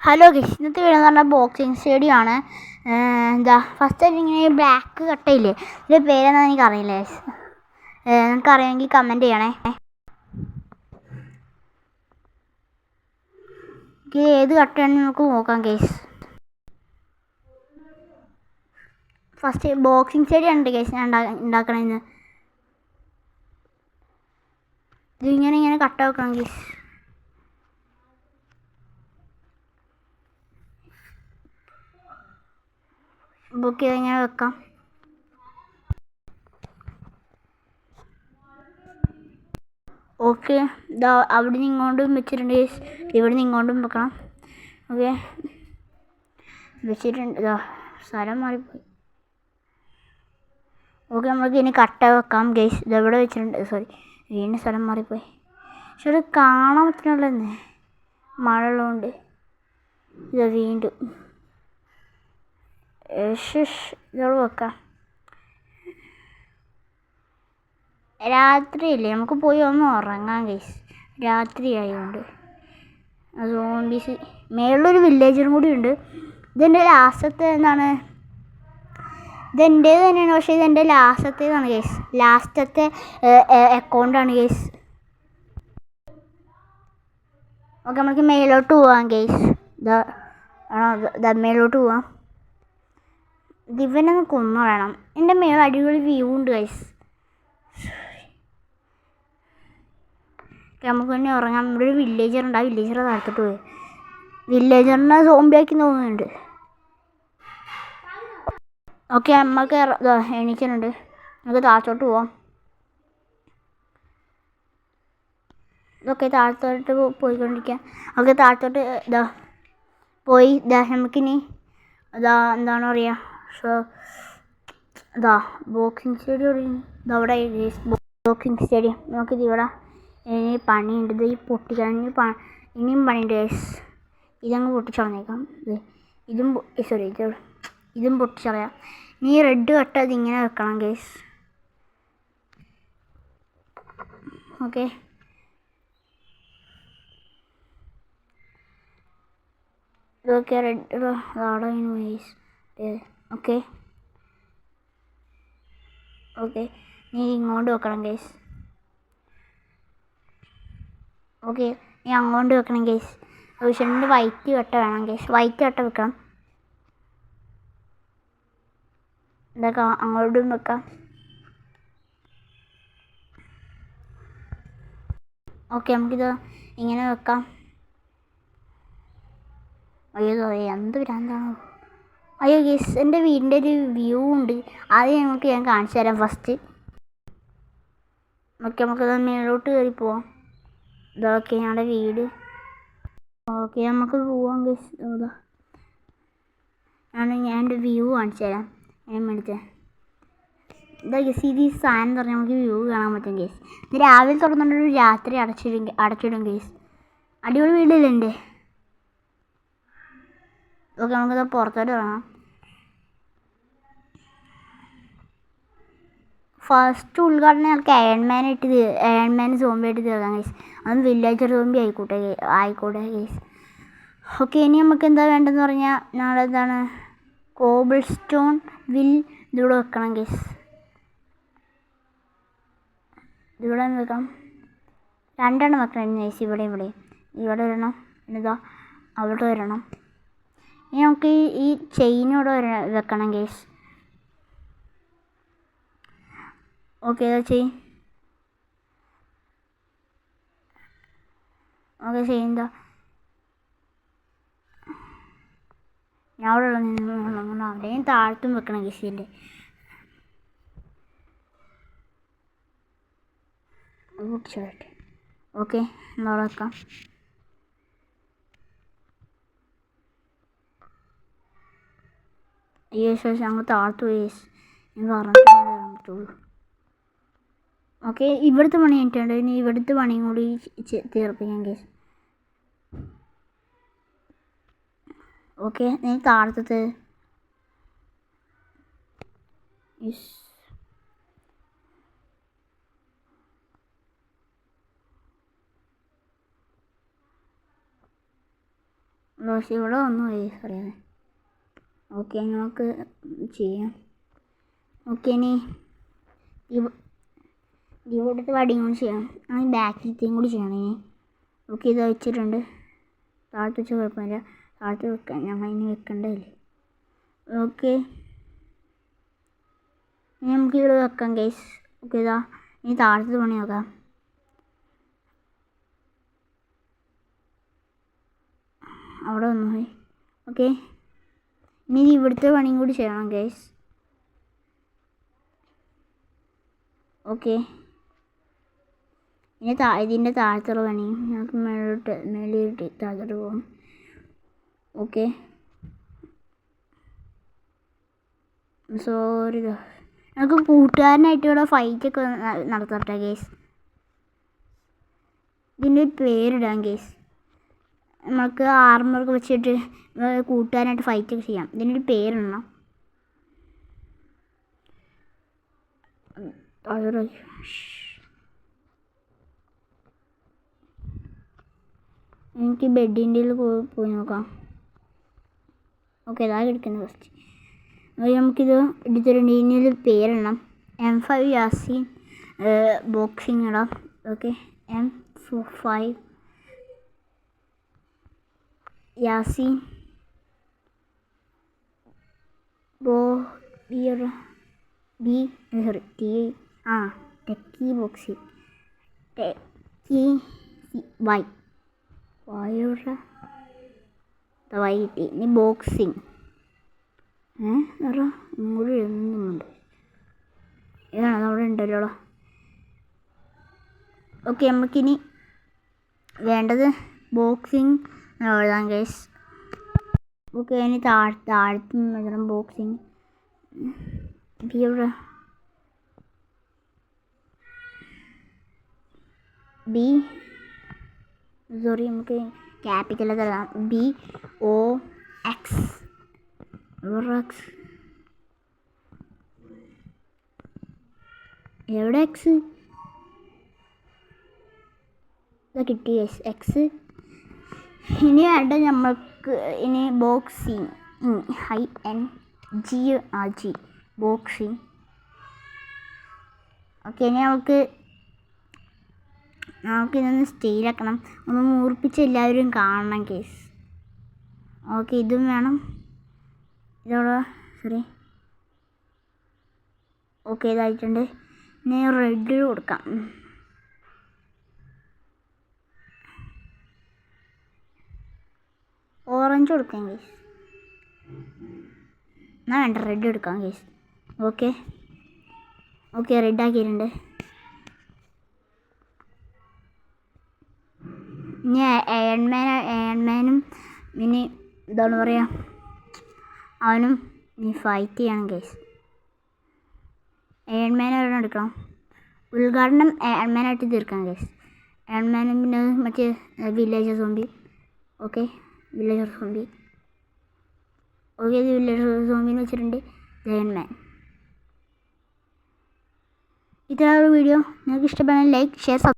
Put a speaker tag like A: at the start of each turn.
A: Hello guys, ഇന്നത്തെ video എന്ന് പറഞ്ഞാൽ ബോക്സിങ് സ്റ്റേഡിയം ആണ്. ഫസ്റ്റ് ആയിട്ട് ഇങ്ങനെ ബ്ലാക്ക് കട്ടയില്ലേ, ഇതിൻ്റെ പേരെന്താ എനിക്കറിയില്ല ഗൈസ്. നിങ്ങൾക്ക് അറിയാമെങ്കിൽ കമൻറ്റ് ചെയ്യണേ. ഇത് ഏത് കട്ടയാണെന്ന് നമുക്ക് നോക്കാം ഗൈസ്. ഫസ്റ്റ് ബോക്സിങ് സ്റ്റേഡിയം ഉണ്ട് ഗൈസ് ഞാൻ ഉണ്ടാക്കണമെന്ന്. ഇതിങ്ങനെ കട്ട വെക്കണം ഗൈസ്. ബുക്ക് ചെയ്തിങ്ങനെ വെക്കാം. ഓക്കെ, ഇതാ അവിടെ നിന്ന് ഇങ്ങോട്ടും വെച്ചിട്ടുണ്ട് ഗൈസ്, ഇവിടെ നിന്ന് ഇങ്ങോട്ടും വെക്കണം. ഓക്കെ, വെച്ചിട്ടുണ്ട്. ഇതാ സ്ഥലം മാറിപ്പോയി. ഓക്കെ, നമ്മൾക്ക് ഇനി കട്ട വെക്കാം ഗൈസ്. ഇതെവിടെ വെച്ചിട്ടുണ്ട്, സോറി വീണ്ടും സ്ഥലം മാറിപ്പോയി. പക്ഷെ അത് കാണാൻ പറ്റുന്നുള്ളതന്നെ, മഴ ഉള്ളതുകൊണ്ട്. ഇത് വീണ്ടും ഇതോട് വെക്കാം. രാത്രിയില്ലേ, നമുക്ക് പോയി ഒന്ന് ഉറങ്ങാം ഗൈസ്, രാത്രി ആയതുകൊണ്ട്. സോംബീസ് മേളിലൊരു വില്ലേജറും കൂടി ഉണ്ട്. ഇതെൻ്റെ ലാസ്റ്റത്തെ എന്താണ്, ഇതെൻ്റേത് തന്നെയാണ്, പക്ഷേ ഇതെൻ്റെ ലാസ്റ്റത്തേതാണ് ഗൈസ്, ലാസ്റ്റത്തെ അക്കൗണ്ടാണ് ഗൈസ്. ഓക്കെ, നമുക്ക് മേലോട്ട് പോവാം ഗൈസ്. ഇതാ മേലോട്ട് പോവാം. ദിവനൊന്ന് കൊന്നു വേണം. എൻ്റെ മേൽ അടിപൊളി വ്യൂ ഉണ്ട് ഗൈസ്. നമുക്ക് തന്നെ ഉറങ്ങാം. ഇവിടെ ഒരു വില്ലേജർ ഉണ്ട്, ആ വില്ലേജറെ താഴ്ത്തിട്ട് പോയി. വില്ലേജറിനെ സോംബിയാക്കി തോന്നുന്നുണ്ട്. ഓക്കെ, നമ്മൾക്ക് എണീക്കുന്നുണ്ട്. നമുക്ക് താഴത്തോട്ട് പോവാം. ഇതൊക്കെ താഴത്തോട്ട് പോയിക്കൊണ്ടിരിക്കാം. ഓക്കെ, താഴത്തോട്ട് പോയി. നമുക്കിനി എന്താണ് പറയുക, ബോക്സിങ് സ്റ്റേഡിയം ഇതവിടെ ബോക്സിങ് സ്റ്റേഡിയം. നമുക്കിത് ഇവിടെ ഇനി പണിയുണ്ട്. ഇത് ഈ പൊട്ടിക്കളഞ്ഞ് ഇനിയും പണിയുണ്ട് ഗൈസ്. ഇതങ്ങ് പൊട്ടിച്ചളഞ്ഞേക്കാം. ഇതും പൊട്ടിച്ചളയാം. ഇനി റെഡ് കട്ട ഇതിങ്ങനെ വെക്കണം ഗൈസ്. ഓക്കെ, ഇതൊക്കെ റെഡ് അവിടെ ഗൈസ്. ഓക്കെ ഓക്കെ, നീ ഇങ്ങോട്ട് വെക്കണം ഗൈസ്. ഓക്കെ, നീ അങ്ങോട്ട് വെക്കണം ഗൈസ്. ഓഷൻ്റെ വൈറ്റ് കട്ട വേണം ഗൈസ്, വൈറ്റ് കട്ട വെക്കണം. ഇതൊക്കെ അങ്ങോട്ടും വെക്കാം. ഓക്കെ, നമുക്കിത് ഇങ്ങനെ വെക്കാം. അയ്യോ എന്ത് ഭ്രാന്താണോ. അയ്യോ ഗൈസ്, എൻ്റെ വീടിൻ്റെ ഒരു വ്യൂ ഉണ്ട്, അത് ഞാൻ കാണിച്ചു തരാം ഫസ്റ്റ്. ഓക്കെ, നമുക്കത് മേലോട്ട് കയറി പോവാം. ഇതൊക്കെ ഞങ്ങളുടെ വീട്. ഓക്കെ, നമുക്ക് പോവാം ഗൈസ്. ഞാൻ എൻ്റെ വ്യൂ കാണിച്ചു തരാം. ഞാൻ മേടിച്ചേ ഇതാ ഗൈസ്, ഇത് ഈ സാധനം എന്ന് പറഞ്ഞാൽ നമുക്ക് വ്യൂ കാണാൻ പറ്റും ഗൈസ്. ഇത് രാവിലെ തുറന്നിട്ടൊരു രാത്രി അടച്ചിടും ഗൈസ്. അടിപൊളി വീടില്ലേ എൻ്റെ. ഓക്കെ, നമുക്കത് പുറത്തോട്ട് ഇറങ്ങാം. ഫസ്റ്റ് ഉദ്ഘാടനം ഞങ്ങൾക്ക് അയൺമാൻ സോംബിയായിട്ട് തീർക്കാം ഗൈസ്. അതും വില്ലേജർ സോംബി ആയിക്കോട്ടെ ഗൈസ്. ഓക്കെ, ഇനി നമുക്ക് എന്താ വേണ്ടതെന്ന് പറഞ്ഞാൽ ഞങ്ങളെന്താണ് കോബിൾ സ്റ്റോൺ വിൽ ഇതിവിടെ വെക്കണം ഗൈസ്. ഇതിവിടെ വെക്കാം. രണ്ടെണ്ണം വെക്കണം ഗൈസ്. ഇവിടെ വരണം, എന്നിതാ അവിടെ വരണം. ഇനി നമുക്ക് ഈ ചെയിനോടെ വെക്കണം guys. Okay, chain. Okay, chain ഞാൻ അവിടെ ഉള്ള അവിടെയും താഴത്തും വെക്കണം ഗൈസിൻ്റെ. ഓക്കെ, എന്നോട് വെക്കാം. ശേഷം ഞങ്ങൾ താഴ്ത്തു പോയി പറഞ്ഞിട്ട് വരാൻ പറ്റുള്ളൂ. ഓക്കെ, ഇവിടുത്തെ പണി കഴിഞ്ഞിട്ടുണ്ട്. ഇനി ഇവിടുത്തെ പണിയും കൂടി തീർപ്പിക്കാം കേസ്. ഓക്കെ, നീ താഴത്തത് പക്ഷേ ഇവിടെ ഒന്നും ഗൈസ് അറിയാതെ. ഓക്കെ നമുക്ക് ചെയ്യാം. ഓക്കെ ഇനി ഇവിടുത്തെ വടിയും കൂടി ചെയ്യണം. ആ ബാക്കിലത്തെയും കൂടി ചെയ്യണം ഇനി. ഓക്കെ ഇത് വെച്ചിട്ടുണ്ട്. താഴത്ത് വെച്ച കുഴപ്പമില്ല, താഴത്ത് വെക്കാം. ഞങ്ങൾ ഇനി വെക്കണ്ടല്ലേ. ഓക്കെ ഇനി നമുക്ക് ഇവിടെ വെക്കാം ഗൈസ്. ഓക്കെ ഇതാ ഇനി താഴത്ത് പണി നോക്കാം. അവിടെ വന്നു പോയി. ഓക്കെ ഇനി ഇവിടുത്തെ പണിയും കൂടി ചെയ്യണം ഗൈസ്. ഓക്കെ ഇനി ഇതിൻ്റെ താഴത്തുള്ള പണിയും ഞങ്ങൾക്ക് മേളിലോട്ട് താഴത്തോട്ട് പോകും. ഓക്കെ സോറി ഞങ്ങൾക്ക് കൂട്ടുകാരനായിട്ട് ഇവിടെ ഫൈറ്റൊക്കെ നടത്തട്ടെ ഗേസ്. ഇതിൻ്റെ ഒരു പേരിടാം ഗേസ്. നമുക്ക് ആർമറൊക്കെ വെച്ചിട്ട് കൂട്ടുകാരനായിട്ട് ഫൈറ്റൊക്കെ ചെയ്യാം. ഇതിൻ്റെ ഒരു പേരിടണം. എനിക്ക് ബെഡിൻ്റെ പോയി നോക്കാം. ഓക്കെ അതാ കിടക്കുന്നത് ഫസ്റ്റ്. നമുക്കിത് എടുത്തിട്ടുണ്ട്. ഇനി പേരിടണം. M5 യാസീൻ ബോക്സിങ് ഇടാം. Okay M5 Yaseen techie boxing വൈ കിട്ടി. ഇനി ബോക്സിങ് ഒന്നുകൂടി എഴുതുന്നുണ്ട്. ഏതാണ് അതവിടെ ഉണ്ടല്ലോ. ഓക്കെ നമുക്കിനി വേണ്ടത് ബോക്സിങ് എഴുതാം ഗൈസ്. ഓക്കെ ഇനി താഴത്ത് എഴുതണം ബോക്സിങ്. നമുക്ക് ക്യാപിറ്റൽ തരാം. BOX എവിടെ എക്സ് കിട്ടി എക്സ്. ഇനി വേണ്ട നമ്മൾക്ക് ഇനി ബോക്സിങ് ING ബോക്സിങ്. ഓക്കെ ഇനി നമുക്കിതൊന്ന് സ്റ്റൈലാക്കണം. ഒന്ന് മൂർപ്പിച്ച് എല്ലാവരും കാണണം കേസ്. ഓക്കെ ഇതും വേണം. ഇതോടെ സോറി. ഓക്കെ ഇതായിട്ടുണ്ട്. ഇനി റെഡ് കൊടുക്കാം. ഓറഞ്ച് കൊടുക്കാം കേസ്. എന്നാ വേണ്ട റെഡ് എടുക്കാം കേസ്. ഓക്കെ റെഡ് ആക്കിയിട്ടുണ്ട്. ഇനി അയൺമാനും ഇനി എന്താണ് പറയുക അവനും ഇനി ഫൈറ്റ് ചെയ്യണം കേസ്. അയൺമാൻ ഒരെണ്ണം എടുക്കണം. ഉദ്ഘാടനം അയൺമാനായിട്ട് തീർക്കാം കേസ്. അയൺമാനും പിന്നെ മറ്റേ villager zombie. Okay villager zombie. Okay ഇത് വില്ലേജർ സോംബിന്ന് വെച്ചിട്ടുണ്ട്. അയൺമാൻ. ഇത്രയുള്ള വീഡിയോ നിങ്ങൾക്ക് ഇഷ്ടപ്പെടാൻ ലൈക്ക് ഷെയർ